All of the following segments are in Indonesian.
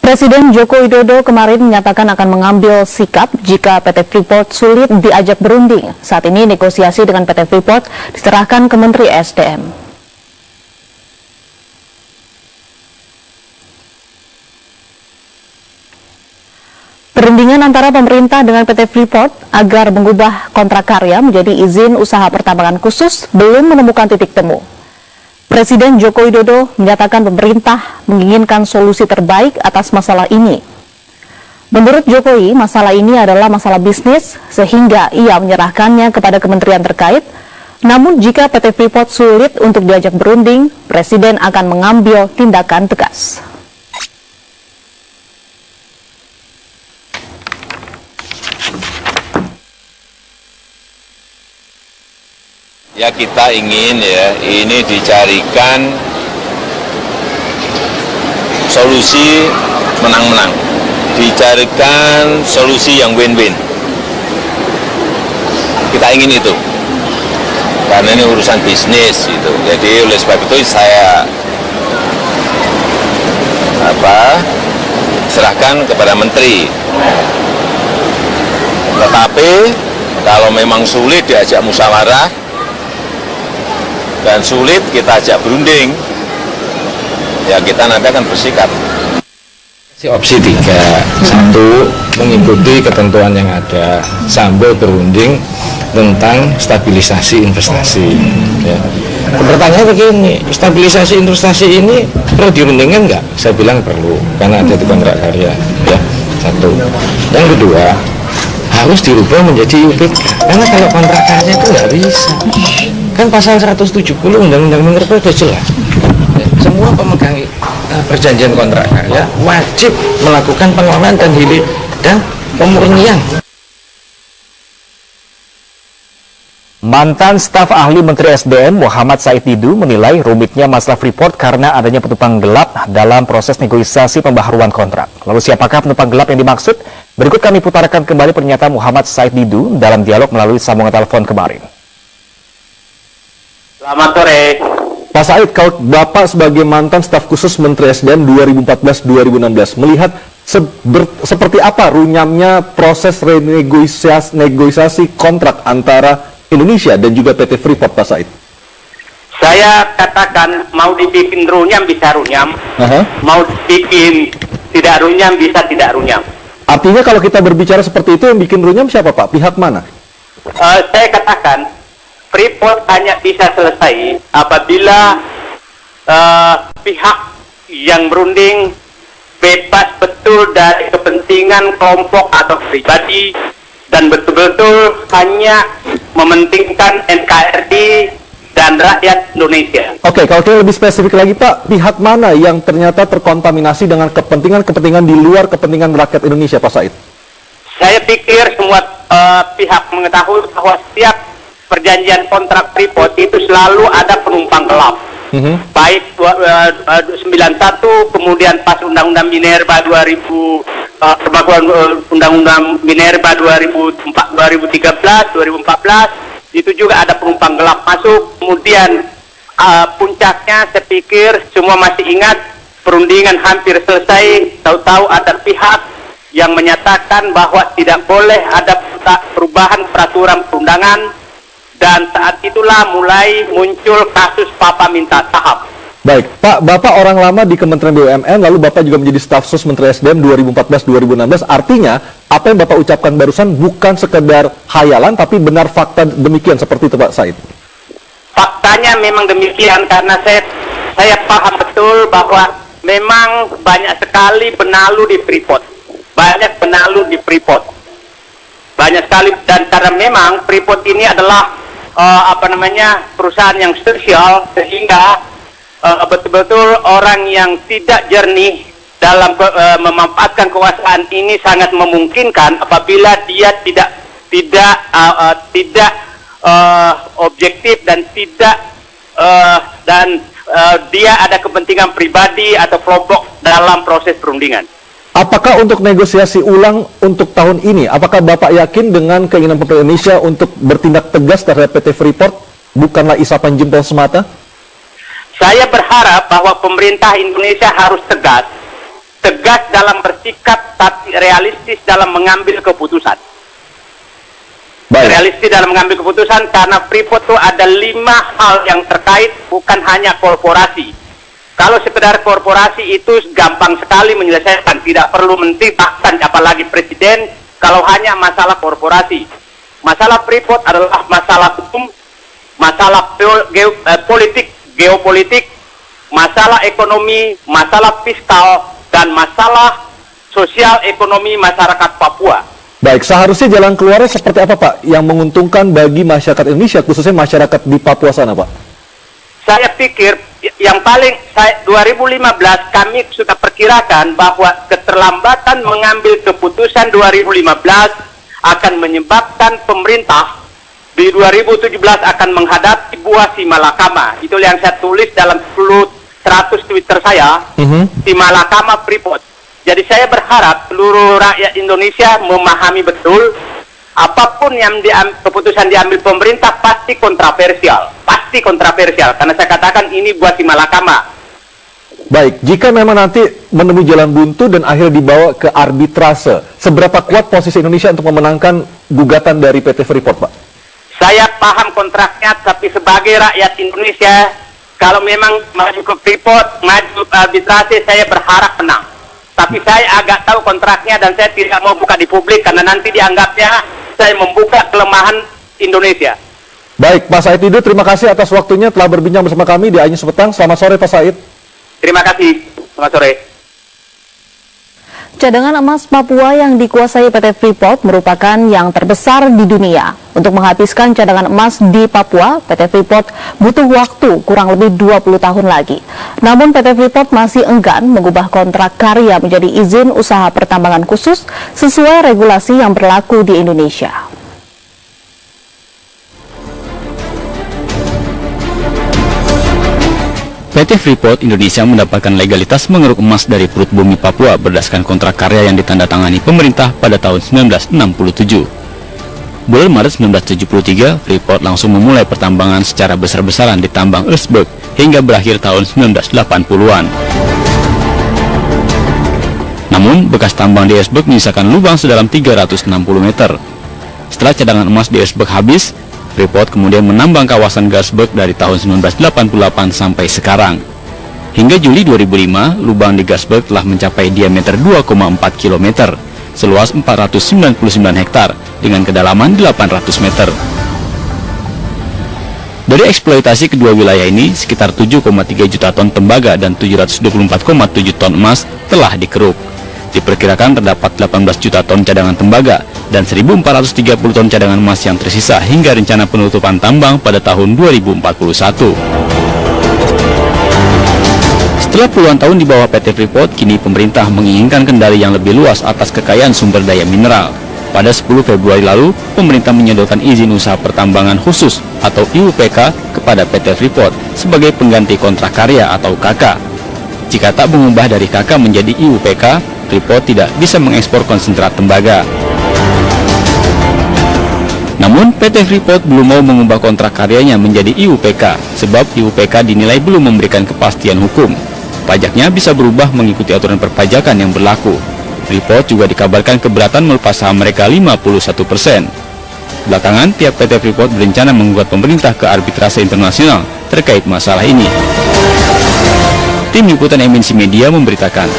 Presiden Joko Widodo kemarin menyatakan akan mengambil sikap jika PT Freeport sulit diajak berunding. Saat ini negosiasi dengan PT Freeport diserahkan ke Menteri SDM. Perundingan antara pemerintah dengan PT Freeport agar mengubah kontrak karya menjadi izin usaha pertambangan khusus belum menemukan titik temu. Presiden Joko Widodo menyatakan pemerintah menginginkan solusi terbaik atas masalah ini. Menurut Jokowi, masalah ini adalah masalah bisnis sehingga ia menyerahkannya kepada kementerian terkait. Namun jika PT Freeport sulit untuk diajak berunding, Presiden akan mengambil tindakan tegas. Ya, kita ingin ini dicarikan solusi menang-menang, dicarikan solusi yang win-win. Kita ingin itu, karena ini urusan bisnis gitu. Jadi oleh sebab itu saya serahkan kepada menteri. Tetapi kalau memang sulit diajak musyawarah dan sulit kita ajak berunding, ya kita nanti akan bersikap. Opsi 3, 1 mengikuti ketentuan yang ada sambil berunding tentang stabilisasi investasi. Ya. Pertanyaannya begini, stabilisasi investasi ini perlu dirundingkan nggak? Saya bilang perlu, karena ada di kontrak karya. Ya, 1. Yang kedua, harus dirubah menjadi UPK, karena kalau kontrak karya itu nggak bisa. Kan pasal 170 Undang-Undang Minerba sudah jelas. Semua pemegang perjanjian kontrak karya wajib melakukan pengolahan dan pemurnian. Mantan staf ahli Menteri SDM Muhammad Said Didu menilai rumitnya masalah Freeport karena adanya penumpang gelap dalam proses negosiasi pembaharuan kontrak. Lalu siapakah penumpang gelap yang dimaksud? Berikut kami putarkan kembali pernyataan Muhammad Said Didu dalam dialog melalui sambungan telepon kemarin. Selamat sore. Pak Said, kalau Bapak sebagai mantan staf khusus Menteri SDM 2014-2016 melihat seperti apa runyamnya proses renegosiasi kontrak antara Indonesia dan juga PT Freeport, Pak Said? Saya katakan mau dibikin runyam bisa runyam, mau dibikin tidak runyam bisa tidak runyam. Artinya kalau kita berbicara seperti itu yang bikin runyam siapa, Pak? Pihak mana? Saya katakan Freeport hanya bisa selesai apabila pihak yang berunding bebas betul dari kepentingan kelompok atau pribadi dan betul-betul hanya mementingkan NKRI dan rakyat Indonesia. Oke, kalau kita lebih spesifik lagi, Pak, pihak mana yang ternyata terkontaminasi dengan kepentingan-kepentingan di luar kepentingan rakyat Indonesia, Pak Said? Saya pikir semua pihak mengetahui bahwa setiap perjanjian kontrak Freeport itu selalu ada penumpang gelap. Baik 91, kemudian pas Undang-Undang Minerba 2000, perbaguan Undang-Undang Minerba 2013, 2014, itu juga ada penumpang gelap masuk. Kemudian puncaknya saya pikir semua masih ingat perundingan hampir selesai, tahu-tahu ada pihak yang menyatakan bahwa tidak boleh ada perubahan peraturan perundangan. Dan saat itulah mulai muncul kasus Papa minta saham. Baik, Pak, Bapak orang lama di Kementerian BUMN, lalu Bapak juga menjadi staf sus Menteri SDM 2014-2016. Artinya, apa yang Bapak ucapkan barusan bukan sekedar khayalan, tapi benar fakta demikian, seperti itu Pak Said? Faktanya memang demikian, karena saya paham betul bahwa memang banyak sekali benalu di Freeport. Banyak benalu di Freeport. Banyak sekali, dan karena memang Freeport ini adalah perusahaan yang spesial, sehingga betul-betul orang yang tidak jernih dalam memanfaatkan kekuasaan ini sangat memungkinkan apabila dia tidak objektif dan dia ada kepentingan pribadi atau kelompok dalam proses perundingan. Apakah untuk negosiasi ulang untuk tahun ini, apakah Bapak yakin dengan keinginan pemerintah Indonesia untuk bertindak tegas terhadap PT Freeport, bukanlah isapan jempol semata? Saya berharap bahwa pemerintah Indonesia harus tegas tegas dalam bersikap tapi realistis dalam mengambil keputusan. Baik. Realistis dalam mengambil keputusan karena Freeport itu ada 5 hal yang terkait, bukan hanya korporasi. Kalau sekedar korporasi itu gampang sekali menyelesaikan, tidak perlu menteri bahkan apalagi presiden kalau hanya masalah korporasi. Masalah Freeport adalah masalah hukum, masalah geopolitik, masalah ekonomi, masalah fiskal, dan masalah sosial ekonomi masyarakat Papua. Baik, seharusnya jalan keluarnya seperti apa, Pak, yang menguntungkan bagi masyarakat Indonesia, khususnya masyarakat di Papua sana, Pak? Saya pikir yang paling 2015 kami sudah perkirakan bahwa keterlambatan mengambil keputusan 2015 akan menyebabkan pemerintah di 2017 akan menghadapi buah si malakama. Itu yang saya tulis dalam 100 Twitter saya, si malakama Freeport. Jadi saya berharap seluruh rakyat Indonesia memahami betul apapun yang keputusan diambil pemerintah pasti kontroversial, karena saya katakan ini buat si malakama. Baik, jika memang nanti menemui jalan buntu dan akhirnya dibawa ke arbitrase, seberapa kuat posisi Indonesia untuk memenangkan gugatan dari PT Freeport, Pak? Saya paham kontraknya, tapi sebagai rakyat Indonesia, kalau memang maju ke Freeport, maju arbitrase, saya berharap menang. Tapi saya agak tahu kontraknya dan saya tidak mau buka di publik karena nanti dianggapnya saya membuka kelemahan Indonesia. Baik, Pak Said Didu, terima kasih atas waktunya telah berbincang bersama kami di Anyus Petang. Selamat sore, Pak Said. Terima kasih. Selamat sore. Cadangan emas Papua yang dikuasai PT Freeport merupakan yang terbesar di dunia. Untuk menghabiskan cadangan emas di Papua, PT Freeport butuh waktu kurang lebih 20 tahun lagi. Namun PT Freeport masih enggan mengubah kontrak karya menjadi izin usaha pertambangan khusus sesuai regulasi yang berlaku di Indonesia. PT Freeport Indonesia mendapatkan legalitas mengeruk emas dari perut bumi Papua berdasarkan kontrak karya yang ditandatangani pemerintah pada tahun 1967. Bulan Maret 1973, Freeport langsung memulai pertambangan secara besar-besaran di tambang Earthberg hingga berakhir tahun 1980-an. Namun, bekas tambang di Earthberg menyisakan lubang sedalam 360 meter. Setelah cadangan emas di Earthberg habis, Freeport kemudian menambang kawasan Gasberg dari tahun 1988 sampai sekarang. Hingga Juli 2005, lubang di Gasberg telah mencapai diameter 2,4 km, seluas 499 hektar, dengan kedalaman 800 meter. Dari eksploitasi kedua wilayah ini, sekitar 7,3 juta ton tembaga dan 724,7 ton emas telah dikeruk. Diperkirakan terdapat 18 juta ton cadangan tembaga dan 1.430 ton cadangan emas yang tersisa hingga rencana penutupan tambang pada tahun 2041. Setelah puluhan tahun di bawah PT Freeport, kini pemerintah menginginkan kendali yang lebih luas atas kekayaan sumber daya mineral. Pada 10 Februari lalu, pemerintah menyodorkan izin usaha pertambangan khusus atau IUPK kepada PT Freeport sebagai pengganti kontrak karya atau KK. Jika tak mengubah dari KK menjadi IUPK, Freeport tidak bisa mengekspor konsentrat tembaga. Namun, PT Freeport belum mau mengubah kontrak karyanya menjadi IUPK, sebab IUPK dinilai belum memberikan kepastian hukum. Pajaknya bisa berubah mengikuti aturan perpajakan yang berlaku. Freeport juga dikabarkan keberatan melepas saham mereka 51%. Belakangan, pihak PT Freeport berencana menggugat pemerintah ke arbitrase internasional terkait masalah ini. Tim Liputan MNC Media memberitakan.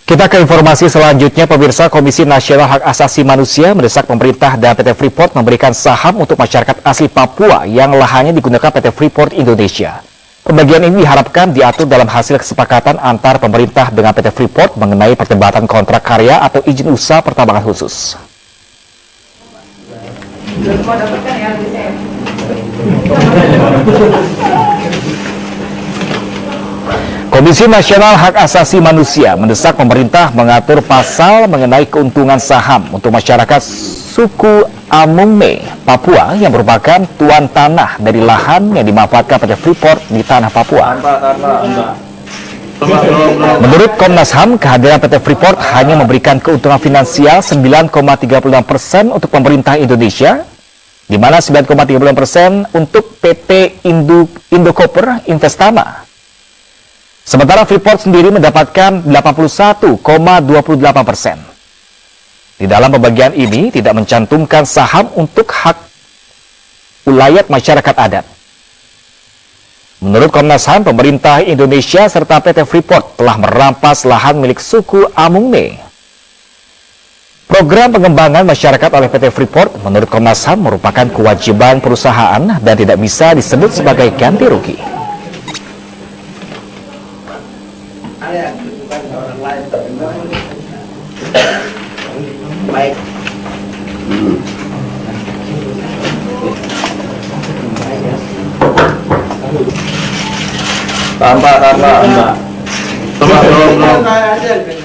Kita ke informasi selanjutnya, pemirsa. Komisi Nasional Hak Asasi Manusia mendesak pemerintah dan PT Freeport memberikan saham untuk masyarakat asli Papua yang lahannya digunakan PT Freeport Indonesia. Pembagian ini diharapkan diatur dalam hasil kesepakatan antar pemerintah dengan PT Freeport mengenai pertempatan kontrak karya atau izin usaha pertambangan khusus. Komisi Nasional Hak Asasi Manusia mendesak pemerintah mengatur pasal mengenai keuntungan saham untuk masyarakat suku Amungme, Papua yang merupakan tuan tanah dari lahan yang dimanfaatkan PT Freeport di tanah Papua. Menurut Komnas HAM, kehadiran PT Freeport hanya memberikan keuntungan finansial 9,36% untuk pemerintah Indonesia di mana 9,30% untuk PT Indocopper Investama. Sementara Freeport sendiri mendapatkan 81,28%. Di dalam pembagian ini tidak mencantumkan saham untuk hak ulayat masyarakat adat. Menurut Komnas HAM, pemerintah Indonesia serta PT Freeport telah merampas lahan milik suku Amungne. Program pengembangan masyarakat oleh PT Freeport menurut Komnas HAM merupakan kewajiban perusahaan dan tidak bisa disebut sebagai ganti rugi. Tambah. Belum.